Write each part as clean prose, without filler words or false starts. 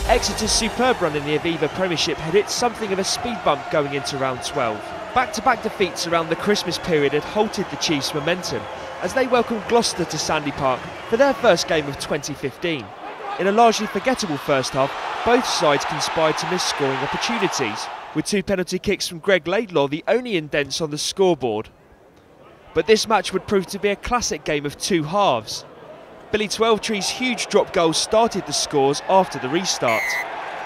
Exeter's superb run in the Aviva Premiership had hit something of a speed bump going into round 12. Back-to-back defeats around the Christmas period had halted the Chiefs' momentum as they welcomed Gloucester to Sandy Park for their first game of 2015. In a largely forgettable first half, both sides conspired to miss scoring opportunities, with 2 penalty kicks from Greg Laidlaw the only indents on the scoreboard. But this match would prove to be a classic game of 2 halves. Billy Twelvetree's huge drop goal started the scores after the restart.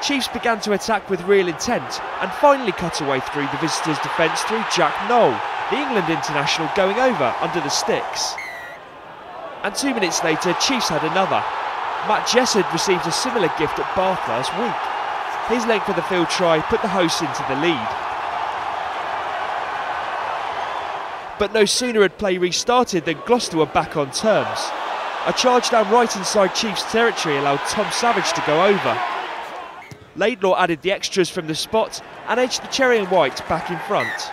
Chiefs began to attack with real intent and finally cut away through the visitors' defence through Jack Knoll, the England international going over under the sticks. And 2 minutes later, Chiefs had another. Matt Jessard received a similar gift at Bath last week. His length of the field try put the hosts into the lead. But no sooner had play restarted than Gloucester were back on terms. A charge down right inside Chiefs territory allowed Tom Savage to go over. Laidlaw added the extras from the spot and edged the cherry and white back in front.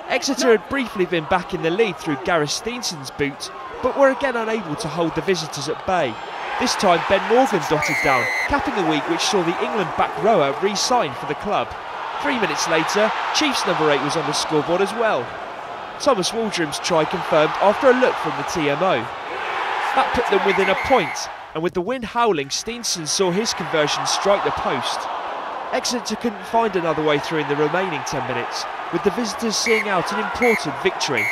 Exeter had briefly been back in the lead through Gareth Steenson's boot, but were again unable to hold the visitors at bay. This time Ben Morgan dotted down, capping a week which saw the England back rower re-sign for the club. 3 minutes later, Chiefs number 8 was on the scoreboard as well. Thomas Waldrom's try confirmed after a look from the TMO. That put them within a point, and with the wind howling, Steenson saw his conversion strike the post. Exeter couldn't find another way through in the remaining 10 minutes, with the visitors seeing out an important victory.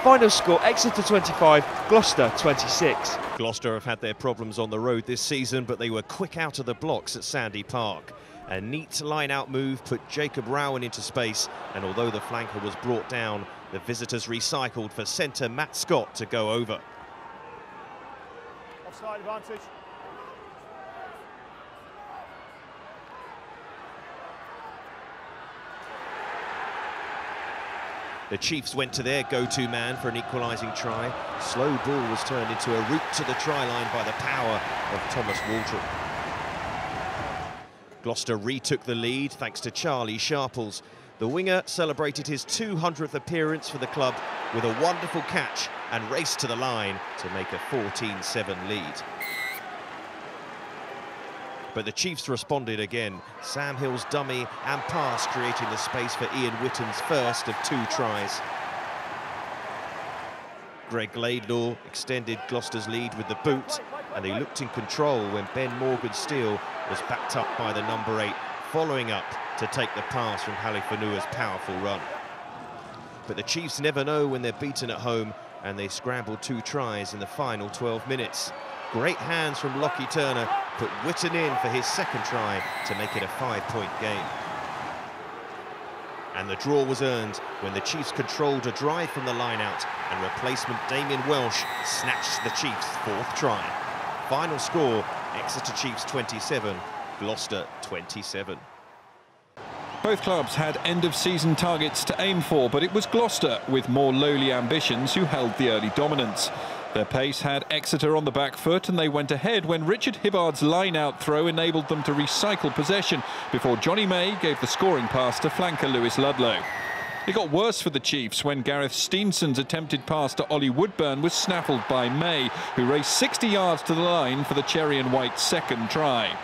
Final score: Exeter 25, Gloucester 26. Gloucester have had their problems on the road this season, but they were quick out of the blocks at Sandy Park. A neat line-out move put Jacob Rowan into space, and although the flanker was brought down, the visitors recycled for centre Matt Scott to go over. Offside advantage. The Chiefs went to their go-to man for an equalising try. Slow ball was turned into a route to the try line by the power of Thomas Waldrom. Gloucester retook the lead thanks to Charlie Sharples. The winger celebrated his 200th appearance for the club with a wonderful catch and raced to the line to make a 14-7 lead. But the Chiefs responded again. Sam Hill's dummy and pass creating the space for Ian Whitten's first of 2 tries. Greg Laidlaw extended Gloucester's lead with the boot, and they looked in control when Ben Morgan's steal was backed up by the number 8, following up to take the pass from Halifanua's powerful run. But the Chiefs never know when they're beaten at home, and they scrambled 2 tries in the final 12 minutes. Great hands from Lockie Turner put Whitten in for his second try to make it a 5-point game. And the draw was earned when the Chiefs controlled a drive from the line-out and replacement Damien Welsh snatched the Chiefs' 4th try. Final score: Exeter Chiefs 27, Gloucester 27. Both clubs had end-of-season targets to aim for, but it was Gloucester with more lowly ambitions who held the early dominance. Their pace had Exeter on the back foot, and they went ahead when Richard Hibbard's line-out throw enabled them to recycle possession before Johnny May gave the scoring pass to flanker Lewis Ludlow. It got worse for the Chiefs when Gareth Steenson's attempted pass to Ollie Woodburn was snaffled by May, who raced 60 yards to the line for the cherry and white second try.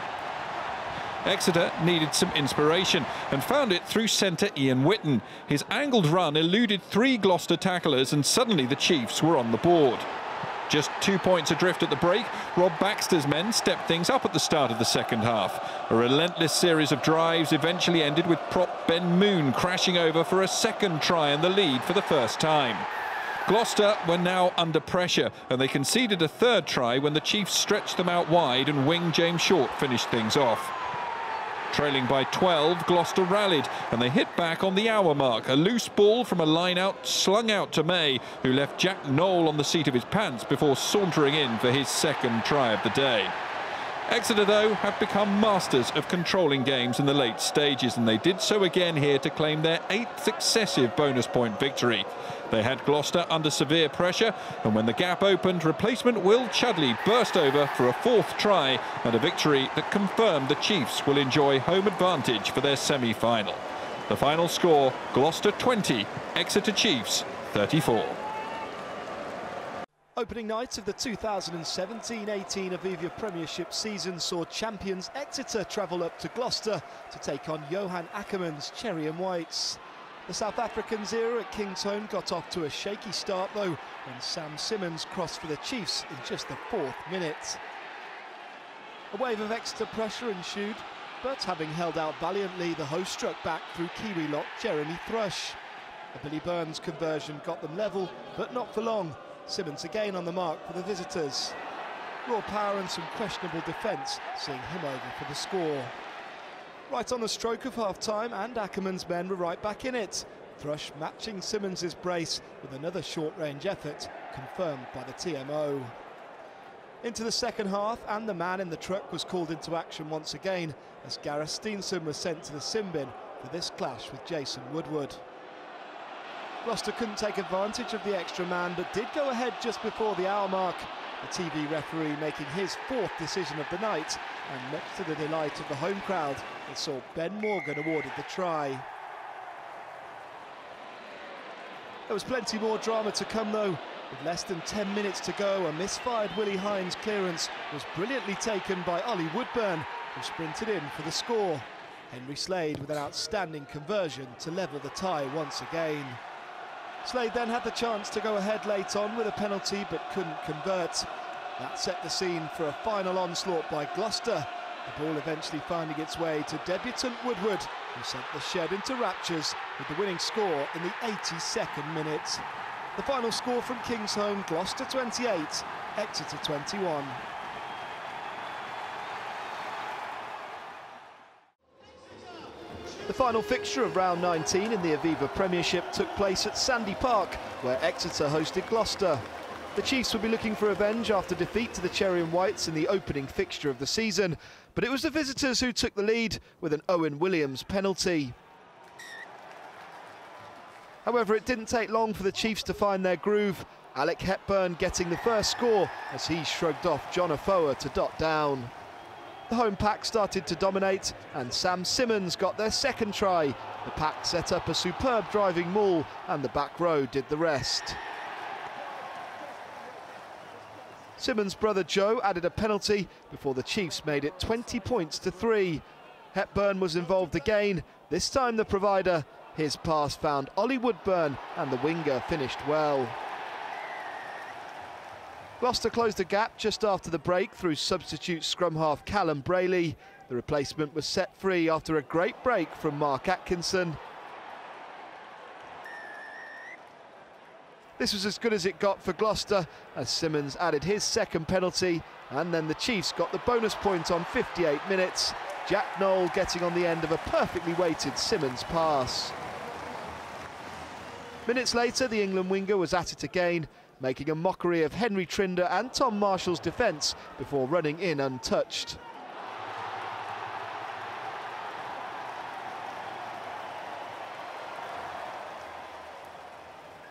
Exeter needed some inspiration and found it through centre Ian Whitten. His angled run eluded 3 Gloucester tacklers, and suddenly the Chiefs were on the board. Just 2 points adrift at the break, Rob Baxter's men stepped things up at the start of the second half. A relentless series of drives eventually ended with prop Ben Moon crashing over for a second try and the lead for the first time. Gloucester were now under pressure, and they conceded a 3rd try when the Chiefs stretched them out wide and wing James Short finished things off. Trailing by 12, Gloucester rallied, and they hit back on the hour mark. A loose ball from a line-out slung out to May, who left Jack Knoll on the seat of his pants before sauntering in for his second try of the day. Exeter, though, have become masters of controlling games in the late stages, and they did so again here to claim their 8th successive bonus point victory. They had Gloucester under severe pressure, and when the gap opened, replacement Will Chudley burst over for a 4th try and a victory that confirmed the Chiefs will enjoy home advantage for their semi-final. The final score: Gloucester 20, Exeter Chiefs 34. Opening night of the 2017-18 Aviva Premiership season saw champions Exeter travel up to Gloucester to take on Johan Ackermann's Cherry and Whites. The South Africans' era at Kingsholm got off to a shaky start though when Sam Simmonds crossed for the Chiefs in just the 4th minute. A wave of Exeter pressure ensued, but having held out valiantly, the hosts struck back through Kiwi lock Jeremy Thrush. A Billy Burns conversion got them level, but not for long. Simmonds again on the mark for the visitors. Raw power and some questionable defence seeing him over for the score. Right on the stroke of half-time, and Ackermann's men were right back in it. Thrush matching Simmonds' brace with another short-range effort, confirmed by the TMO. Into the second half, and the man in the truck was called into action once again as Gareth Steenson was sent to the sin bin for this clash with Jason Woodward. Gloucester couldn't take advantage of the extra man, but did go ahead just before the hour mark. The TV referee making his 4th decision of the night, and much to the delight of the home crowd, it saw Ben Morgan awarded the try. There was plenty more drama to come though. With less than 10 minutes to go, a misfired Willie Hines clearance was brilliantly taken by Ollie Woodburn, who sprinted in for the score. Henry Slade with an outstanding conversion to level the tie once again. Slade then had the chance to go ahead late on with a penalty but couldn't convert. That set the scene for a final onslaught by Gloucester, the ball eventually finding its way to debutant Woodward, who sent the shed into raptures with the winning score in the 82nd minute. The final score from Kingsholm: Gloucester 28, Exeter 21. The final fixture of round 19 in the Aviva Premiership took place at Sandy Park, where Exeter hosted Gloucester. The Chiefs would be looking for revenge after defeat to the Cherry and Whites in the opening fixture of the season, but it was the visitors who took the lead with an Owen Williams penalty. However, it didn't take long for the Chiefs to find their groove, Alec Hepburn getting the first score as he shrugged off John Afoa to dot down. The home pack started to dominate, and Sam Simmonds got their second try. The pack set up a superb driving maul, and the back row did the rest. Simmonds' brother Joe added a penalty before the Chiefs made it 20 points to 3. Hepburn was involved again, this time the provider. His pass found Ollie Woodburn, and the winger finished well. Gloucester closed the gap just after the break through substitute scrum half Callum Brayley. The replacement was set free after a great break from Mark Atkinson. This was as good as it got for Gloucester as Simmonds added his second penalty, and then the Chiefs got the bonus point on 58 minutes. Jack Knoll getting on the end of a perfectly weighted Simmonds pass. Minutes later, the England winger was at it again, making a mockery of Henry Trinder and Tom Marshall's defence before running in untouched.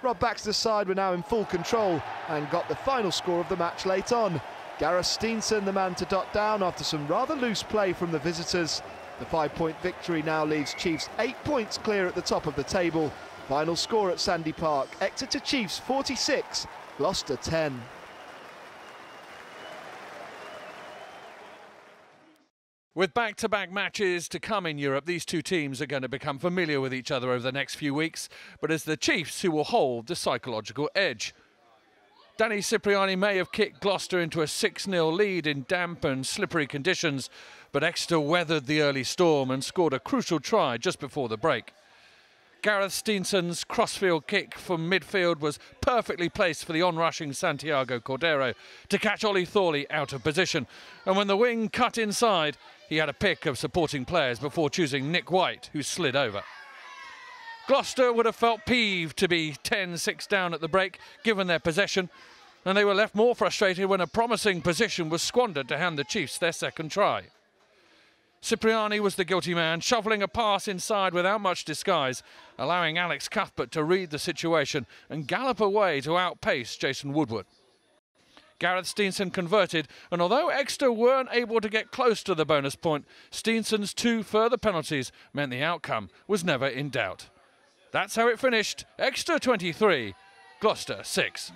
Rob Baxter's side were now in full control and got the final score of the match late on. Gareth Steenson the man to dot down after some rather loose play from the visitors. The 5-point victory now leaves Chiefs 8 points clear at the top of the table. Final score at Sandy Park: Exeter Chiefs 46, Gloucester 10. With back-to-back matches to come in Europe, these two teams are going to become familiar with each other over the next few weeks, but it's the Chiefs who will hold the psychological edge. Danny Cipriani may have kicked Gloucester into a 6-0 lead in damp and slippery conditions, but Exeter weathered the early storm and scored a crucial try just before the break. Gareth Steenson's crossfield kick from midfield was perfectly placed for the on-rushing Santiago Cordero to catch Ollie Thorley out of position. And when the wing cut inside, he had a pick of supporting players before choosing Nick White, who slid over. Gloucester would have felt peeved to be 10-6 down at the break, given their possession, and they were left more frustrated when a promising position was squandered to hand the Chiefs their second try. Cipriani was the guilty man, shoveling a pass inside without much disguise, allowing Alex Cuthbert to read the situation and gallop away to outpace Jason Woodward. Gareth Steenson converted, and although Exeter weren't able to get close to the bonus point, Steenson's 2 further penalties meant the outcome was never in doubt. That's how it finished: Exeter 23, Gloucester 6.